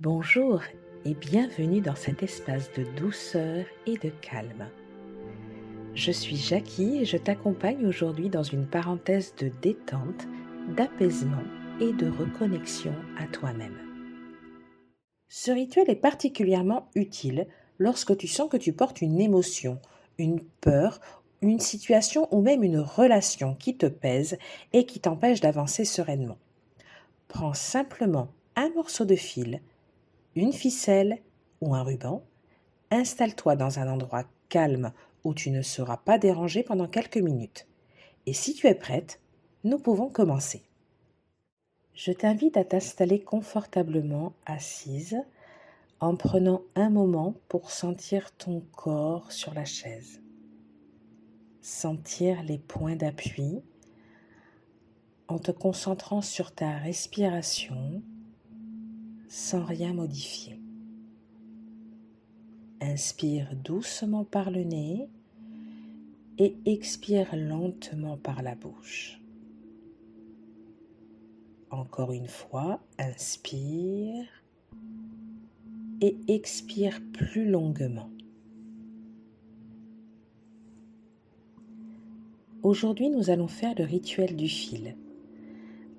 Bonjour et bienvenue dans cet espace de douceur et de calme. Je suis Jackie et je t'accompagne aujourd'hui dans une parenthèse de détente, d'apaisement et de reconnexion à toi-même. Ce rituel est particulièrement utile lorsque tu sens que tu portes une émotion, une peur, une situation ou même une relation qui te pèse et qui t'empêche d'avancer sereinement. Prends simplement un morceau de fil, une ficelle ou un ruban, installe-toi dans un endroit calme où tu ne seras pas dérangé pendant quelques minutes. Et si tu es prête, nous pouvons commencer. Je t'invite à t'installer confortablement assise en prenant un moment pour sentir ton corps sur la chaise. Sentir les points d'appui en te concentrant sur ta respiration sans rien modifier. Inspire doucement par le nez et expire lentement par la bouche. Encore une fois, inspire et expire plus longuement. Aujourd'hui, nous allons faire le rituel du fil.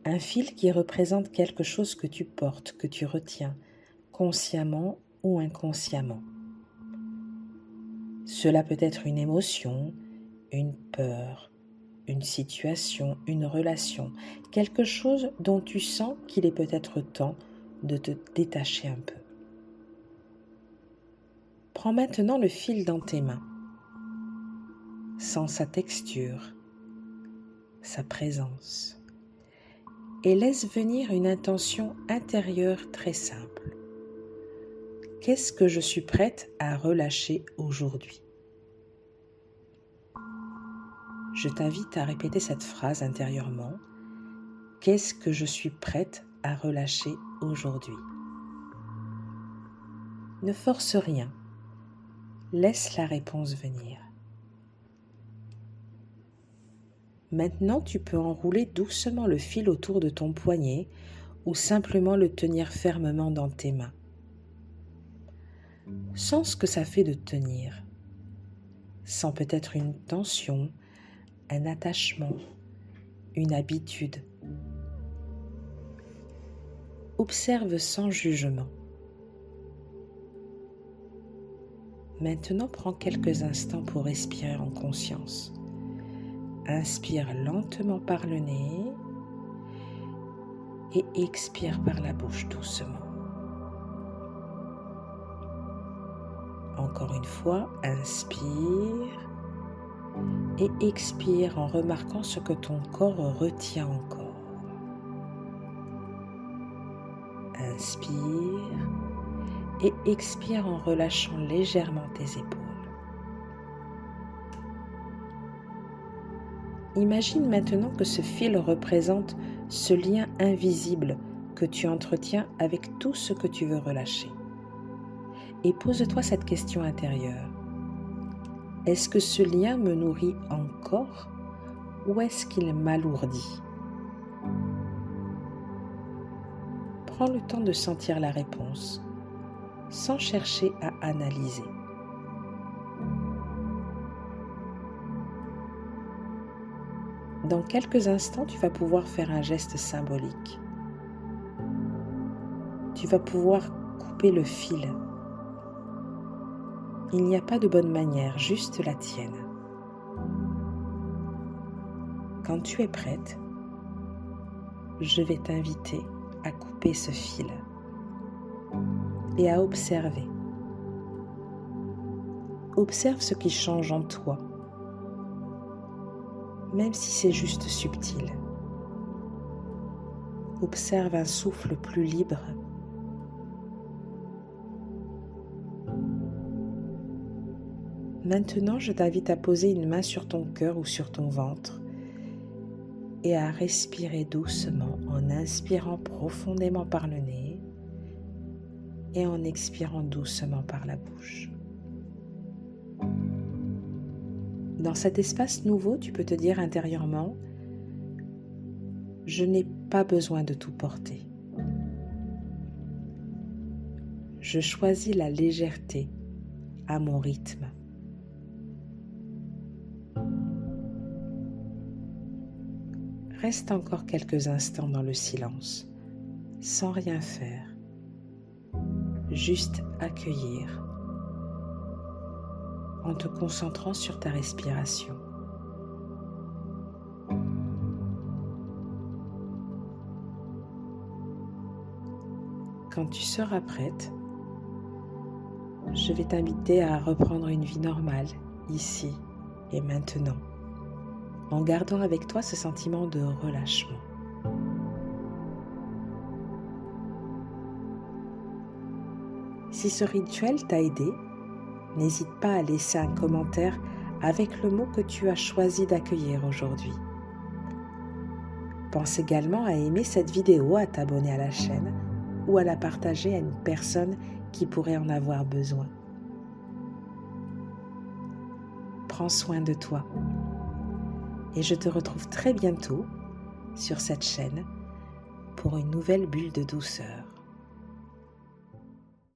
Un fil qui représente quelque chose que tu portes, que tu retiens, consciemment ou inconsciemment. Cela peut être une émotion, une peur, une situation, une relation, quelque chose dont tu sens qu'il est peut-être temps de te détacher un peu. Prends maintenant le fil dans tes mains, sens sa texture, sa présence, et laisse venir une intention intérieure très simple. Qu'est-ce que je suis prête à relâcher aujourd'hui ? Je t'invite à répéter cette phrase intérieurement. Qu'est-ce que je suis prête à relâcher aujourd'hui ? Ne force rien. Laisse la réponse venir. Maintenant, tu peux enrouler doucement le fil autour de ton poignet ou simplement le tenir fermement dans tes mains. Sens ce que ça fait de tenir. Sens peut-être une tension, un attachement, une habitude. Observe sans jugement. Maintenant, prends quelques instants pour respirer en conscience. Inspire lentement par le nez et expire par la bouche doucement. Encore une fois, inspire et expire en remarquant ce que ton corps retient encore. Inspire et expire en relâchant légèrement tes épaules. Imagine maintenant que ce fil représente ce lien invisible que tu entretiens avec tout ce que tu veux relâcher. Et pose-toi cette question intérieure. Est-ce que ce lien me nourrit encore ou est-ce qu'il m'alourdit ? Prends le temps de sentir la réponse sans chercher à analyser. Dans quelques instants, tu vas pouvoir faire un geste symbolique. Tu vas pouvoir couper le fil. Il n'y a pas de bonne manière, juste la tienne. Quand tu es prête, je vais t'inviter à couper ce fil et à observer. Observe ce qui change en toi, même si c'est juste subtil. Observe un souffle plus libre. Maintenant, je t'invite à poser une main sur ton cœur ou sur ton ventre et à respirer doucement en inspirant profondément par le nez et en expirant doucement par la bouche. Dans cet espace nouveau, tu peux te dire intérieurement « Je n'ai pas besoin de tout porter. Je choisis la légèreté à mon rythme. Reste encore quelques instants dans le silence, sans rien faire, juste accueillir, en te concentrant sur ta respiration. Quand tu seras prête, je vais t'inviter à reprendre une vie normale, ici et maintenant, en gardant avec toi ce sentiment de relâchement. Si ce rituel t'a aidé, n'hésite pas à laisser un commentaire avec le mot que tu as choisi d'accueillir aujourd'hui. Pense également à aimer cette vidéo, à t'abonner à la chaîne ou à la partager à une personne qui pourrait en avoir besoin. Prends soin de toi et je te retrouve très bientôt sur cette chaîne pour une nouvelle bulle de douceur.